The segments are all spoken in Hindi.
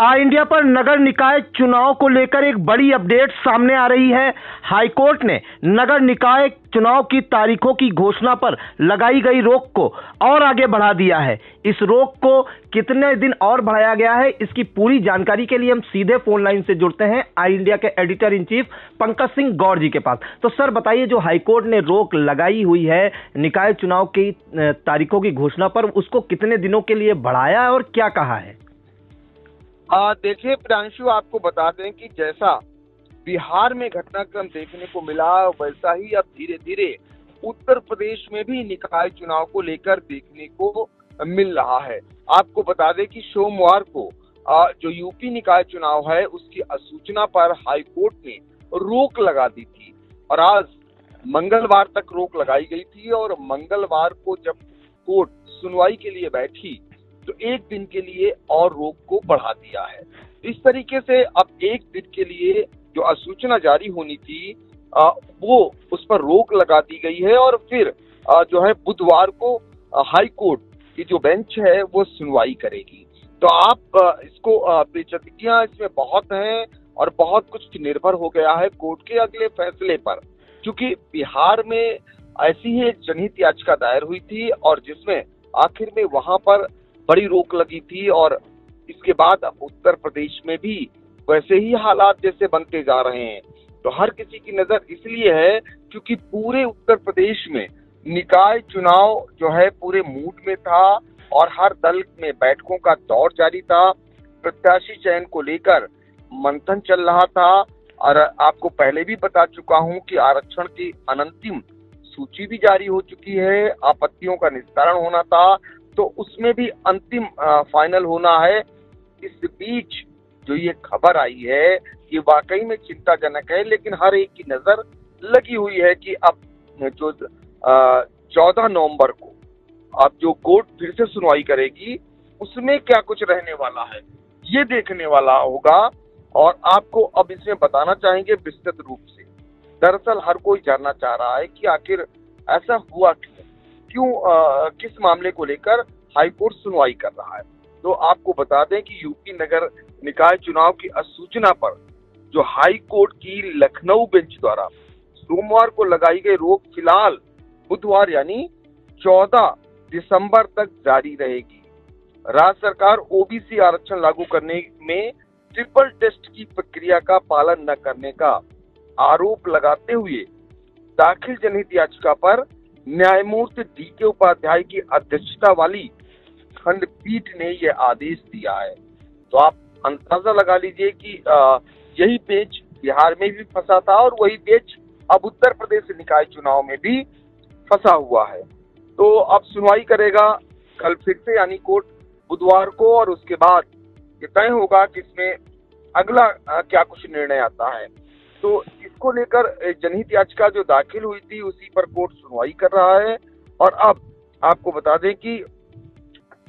इंडिया पर नगर निकाय चुनाव को लेकर एक बड़ी अपडेट सामने आ रही है। हाईकोर्ट ने नगर निकाय चुनाव की तारीखों की घोषणा पर लगाई गई रोक को और आगे बढ़ा दिया है। इस रोक को कितने दिन और बढ़ाया गया है, इसकी पूरी जानकारी के लिए हम सीधे फोन लाइन से जुड़ते हैं आई इंडिया के editor in chief Pankaj Singh Gaur ji के पास। तो सर बताइए, जो हाईकोर्ट ने रोक लगाई हुई है निकाय चुनाव की तारीखों की घोषणा पर, उसको कितने दिनों के लिए बढ़ाया है और क्या कहा है? देखिए प्रियांशु, आपको बता दें कि जैसा बिहार में घटनाक्रम देखने को मिला, वैसा ही अब धीरे धीरे उत्तर प्रदेश में भी निकाय चुनाव को लेकर देखने को मिल रहा है। आपको बता दें कि सोमवार को जो यूपी निकाय चुनाव है उसकी अधिसूचना पर हाईकोर्ट ने रोक लगा दी थी और आज मंगलवार तक रोक लगाई गई थी। और मंगलवार को जब कोर्ट सुनवाई के लिए बैठी तो एक दिन के लिए और रोक को बढ़ा दिया है। इस तरीके से अब एक दिन के लिए जो अधिसूचना जारी होनी थी वो उस पर रोक लगा दी गई है और फिर जो है बुधवार को हाई कोर्ट की जो बेंच है वो सुनवाई करेगी। तो आप इसको पेचीदगियां इसमें बहुत हैं और बहुत कुछ निर्भर हो गया है कोर्ट के अगले फैसले पर, क्योंकि बिहार में ऐसी ही एक जनहित याचिका दायर हुई थी और जिसमें आखिर में वहां पर बड़ी रोक लगी थी और इसके बाद अब उत्तर प्रदेश में भी वैसे ही हालात जैसे बनते जा रहे हैं। तो हर किसी की नजर इसलिए है क्योंकि पूरे उत्तर प्रदेश में निकाय चुनाव जो है पूरे मूड में था और हर दल में बैठकों का दौर जारी था। प्रत्याशी चयन को लेकर मंथन चल रहा था और आपको पहले भी बता चुका हूं कि आरक्षण की अनंतिम सूची भी जारी हो चुकी है। आपत्तियों का निस्तारण होना था तो उसमें भी अंतिम फाइनल होना है। इस बीच जो ये खबर आई है ये वाकई में चिंताजनक है, लेकिन हर एक की नजर लगी हुई है कि अब जो 14 नवंबर को अब जो कोर्ट फिर से सुनवाई करेगी उसमें क्या कुछ रहने वाला है ये देखने वाला होगा। और आपको अब इसमें बताना चाहेंगे विस्तृत रूप से। दरअसल हर कोई जानना चाह रहा है कि आखिर ऐसा हुआ क्यों, किस मामले को लेकर हाईकोर्ट सुनवाई कर रहा है। तो आपको बता दें कि यूपी नगर निकाय चुनाव की अधिसूचना पर जो हाई कोर्ट की लखनऊ बेंच द्वारा सोमवार को लगाई गई रोक फिलहाल बुधवार यानी 14 दिसंबर तक जारी रहेगी। राज्य सरकार ओबीसी आरक्षण लागू करने में ट्रिपल टेस्ट की प्रक्रिया का पालन न करने का आरोप लगाते हुए दाखिल जनहित याचिका पर न्यायमूर्ति डीके उपाध्याय की अध्यक्षता वाली खंडपीठ ने यह आदेश दिया है। तो आप अंदाजा लगा लीजिए कि यही पेच बिहार में भी फंसा था और वही पेच अब उत्तर प्रदेश निकाय चुनाव में भी फंसा हुआ है। तो अब सुनवाई करेगा कल फिर से यानी कोर्ट बुधवार को और उसके बाद ये तय होगा कि इसमें अगला क्या कुछ निर्णय आता है। तो इसको लेकर जनहित याचिका जो दाखिल हुई थी उसी पर कोर्ट सुनवाई कर रहा है। और अब आपको बता दें कि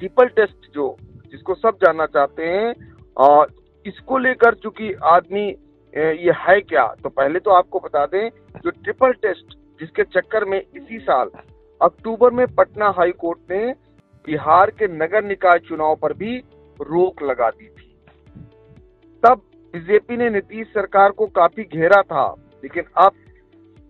ट्रिपल टेस्ट जो जिसको सब जानना चाहते हैं और इसको लेकर चूंकि आदमी ये है क्या, तो पहले तो आपको बता दें जो ट्रिपल टेस्ट जिसके चक्कर में इसी साल अक्टूबर में पटना हाई कोर्ट ने बिहार के नगर निकाय चुनाव पर भी रोक लगा दी थी। तब बीजेपी ने नीतीश सरकार को काफी घेरा था, लेकिन अब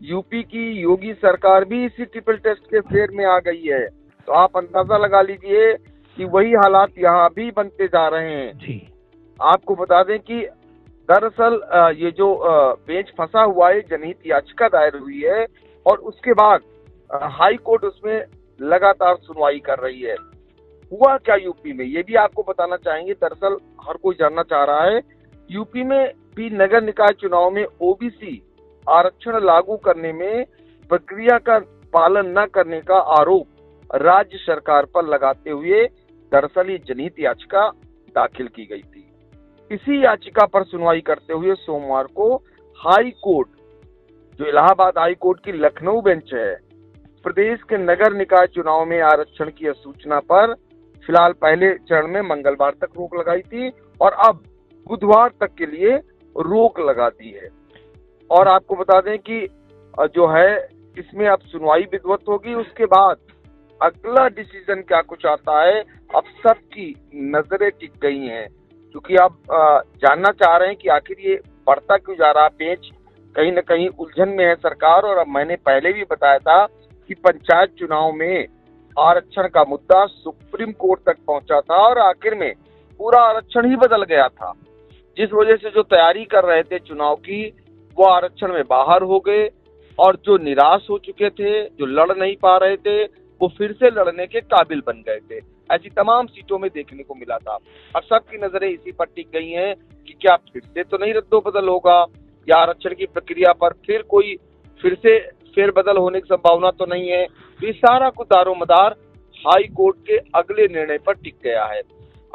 यूपी की योगी सरकार भी इसी ट्रिपल टेस्ट के फेर में आ गई है। तो आप अंदाजा लगा लीजिए कि वही हालात यहाँ भी बनते जा रहे हैं जी। आपको बता दें कि दरअसल ये जो बेंच फंसा हुआ है, जनहित याचिका दायर हुई है और उसके बाद हाई कोर्ट उसमें लगातार सुनवाई कर रही है। हुआ क्या यूपी में ये भी आपको बताना चाहेंगे। दरअसल हर कोई जानना चाह रहा है, यूपी में भी नगर निकाय चुनाव में ओबीसी आरक्षण लागू करने में प्रक्रिया का पालन न करने का आरोप राज्य सरकार पर लगाते हुए दरअसल ये जनहित याचिका दाखिल की गई थी। इसी याचिका पर सुनवाई करते हुए सोमवार को हाई कोर्ट जो इलाहाबाद हाई कोर्ट की लखनऊ बेंच है, प्रदेश के नगर निकाय चुनाव में आरक्षण की सूचना पर फिलहाल पहले चरण में मंगलवार तक रोक लगाई थी और अब बुधवार तक के लिए रोक लगा दी है। और आपको बता दें कि जो है इसमें अब सुनवाई विधिवत होगी, उसके बाद अगला डिसीजन क्या कुछ आता है अब सबकी नजरें टिक गई हैं क्योंकि आप जानना चाह रहे हैं कि आखिर ये बढ़ता क्यों जा रहा पेच, कहीं न कहीं उलझन में है सरकार। और अब मैंने पहले भी बताया था कि पंचायत चुनाव में आरक्षण का मुद्दा सुप्रीम कोर्ट तक पहुंचा था और आखिर में पूरा आरक्षण ही बदल गया था, जिस वजह से जो तैयारी कर रहे थे चुनाव की वो आरक्षण में बाहर हो गए और जो निराश हो चुके थे, जो लड़ नहीं पा रहे थे, वो फिर से लड़ने के काबिल बन गए थे। ऐसी तमाम सीटों में देखने को मिला था। अब सबकी नजरें इसी पर टिक गई हैं कि क्या फिर से तो नहीं रद्दोबदल होगा या आरक्षण की प्रक्रिया पर फिर से फेरबदल होने की संभावना तो नहीं है। तो ये सारा कुछ दारोमदार हाई कोर्ट के अगले निर्णय पर टिक गया है।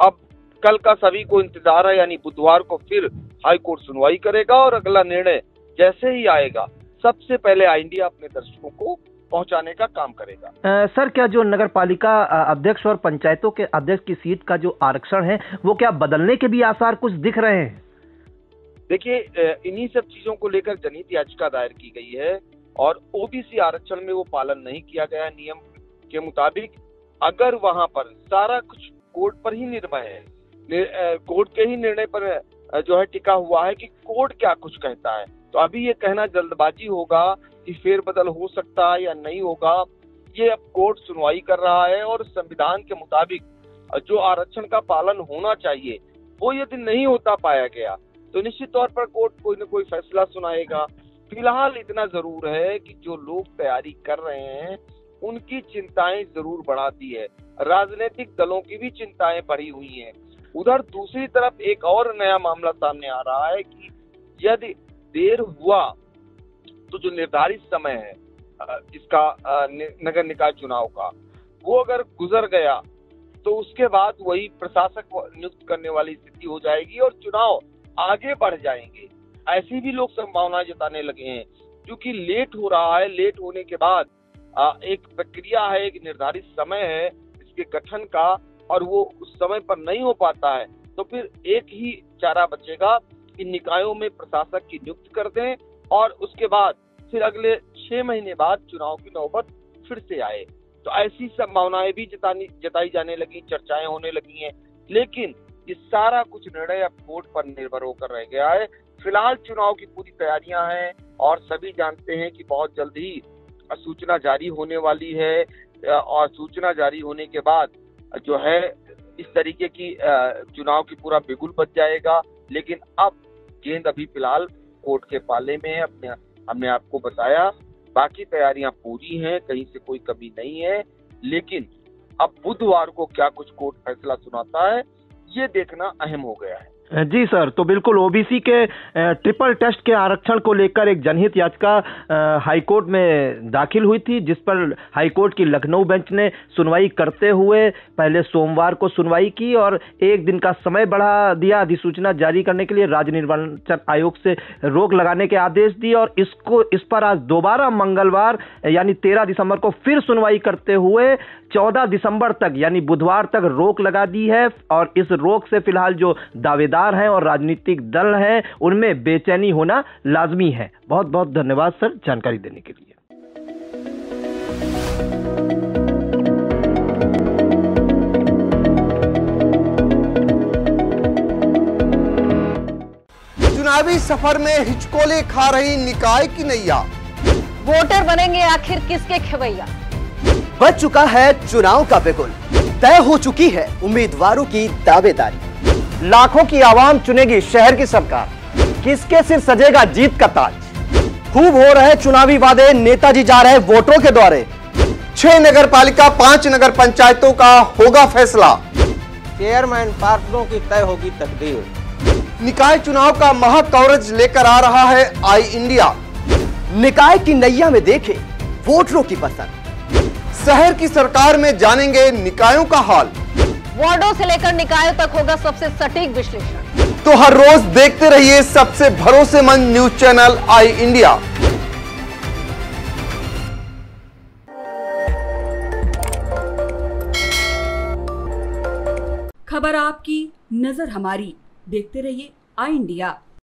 अब कल का सभी को इंतजार है, यानी बुधवार को फिर हाई कोर्ट सुनवाई करेगा और अगला निर्णय जैसे ही आएगा सबसे पहले आई इंडिया अपने दर्शकों को पहुंचाने का काम करेगा। सर, क्या जो नगर पालिका अध्यक्ष और पंचायतों के अध्यक्ष की सीट का जो आरक्षण है वो क्या बदलने के भी आसार कुछ दिख रहे हैं? देखिए, इन्हीं सब चीजों को लेकर जनहित याचिका दायर की गई है और ओबीसी आरक्षण में वो पालन नहीं किया गया नियम के मुताबिक। अगर वहां पर सारा कुछ कोर्ट पर ही निर्भर है, कोर्ट के ही निर्णय पर जो है टिका हुआ है कि कोर्ट क्या कुछ कहता है, तो अभी ये कहना जल्दबाजी होगा कि फेरबदल हो सकता है या नहीं होगा। ये अब कोर्ट सुनवाई कर रहा है और संविधान के मुताबिक जो आरक्षण का पालन होना चाहिए वो यदि नहीं होता पाया गया तो निश्चित तौर पर कोर्ट कोई न कोई फैसला सुनाएगा। फिलहाल इतना जरूर है कि जो लोग तैयारी कर रहे हैं उनकी चिंताएं जरूर बढ़ाती है, राजनीतिक दलों की भी चिंताएं बढ़ी हुई हैं। उधर दूसरी तरफ एक और नया मामला सामने आ रहा है कि यदि देर हुआ तो जो निर्धारित समय है इसका नगर निकाय चुनाव का, वो अगर गुजर गया तो उसके बाद वही प्रशासक नियुक्त करने वाली स्थिति हो जाएगी और चुनाव आगे बढ़ जाएंगे। ऐसी भी लोग संभावना जताने लगे हैं, क्योंकि लेट हो रहा है। लेट होने के बाद एक प्रक्रिया है, एक निर्धारित समय है इसके गठन का, और वो उस समय पर नहीं हो पाता है तो फिर एक ही चारा बचेगा कि निकायों में प्रशासक की नियुक्ति कर दें और उसके बाद फिर अगले 6 महीने बाद चुनाव की नौबत फिर से आए। तो ऐसी संभावनाएं भी जताई जाने लगी, चर्चाएं होने लगी हैं। लेकिन ये सारा कुछ निर्णय अब कोर्ट पर निर्भर होकर रह गया है। फिलहाल चुनाव की पूरी तैयारियां हैं और सभी जानते हैं कि बहुत जल्द ही सूचना जारी होने वाली है और सूचना जारी होने के बाद जो है इस तरीके की चुनाव की पूरा बिगुल बच जाएगा। लेकिन अब गेंद अभी फिलहाल कोर्ट के पाले में है। हमने आपको बताया, बाकी तैयारियां पूरी हैं, कहीं से कोई कमी नहीं है। लेकिन अब बुधवार को क्या कुछ कोर्ट फैसला सुनाता है ये देखना अहम हो गया है। जी सर, तो बिल्कुल ओबीसी के ट्रिपल टेस्ट के आरक्षण को लेकर एक जनहित याचिका हाईकोर्ट में दाखिल हुई थी, जिस पर हाईकोर्ट की लखनऊ बेंच ने सुनवाई करते हुए पहले सोमवार को सुनवाई की और एक दिन का समय बढ़ा दिया अधिसूचना जारी करने के लिए, राज्य निर्वाचन आयोग से रोक लगाने के आदेश दिए और इस पर आज दोबारा मंगलवार यानी 13 दिसंबर को फिर सुनवाई करते हुए 14 दिसंबर तक यानी बुधवार तक रोक लगा दी है। और इस रोक से फिलहाल जो दावेदार हैं और राजनीतिक दल हैं उनमें बेचैनी होना लाजमी है। बहुत बहुत धन्यवाद सर जानकारी देने के लिए। चुनावी सफर में हिचकोले खा रही निकाय की नैया, वोटर बनेंगे आखिर किसके खेवैया। बच चुका है चुनाव का बिगुल, तय हो चुकी है उम्मीदवारों की दावेदारी। लाखों की आवाम चुनेगी शहर की सरकार, किसके सिर सजेगा जीत का ताज। खूब हो रहे चुनावी वादे, नेताजी जा रहे वोटरों के द्वारे। 6 नगर पालिका 5 नगर पंचायतों का होगा फैसला। चेयरमैन पार्षदों की तय होगी तकदीर। निकाय चुनाव का महा कवरेज लेकर आ रहा है आई इंडिया। निकाय की नैया में देखे वोटरों की पसंद। शहर की सरकार में जानेंगे निकायों का हाल। वार्डों से लेकर निकायों तक होगा सबसे सटीक विश्लेषण। तो हर रोज देखते रहिए सबसे भरोसेमंद न्यूज चैनल आई इंडिया। खबर आपकी, नजर हमारी। देखते रहिए आई इंडिया।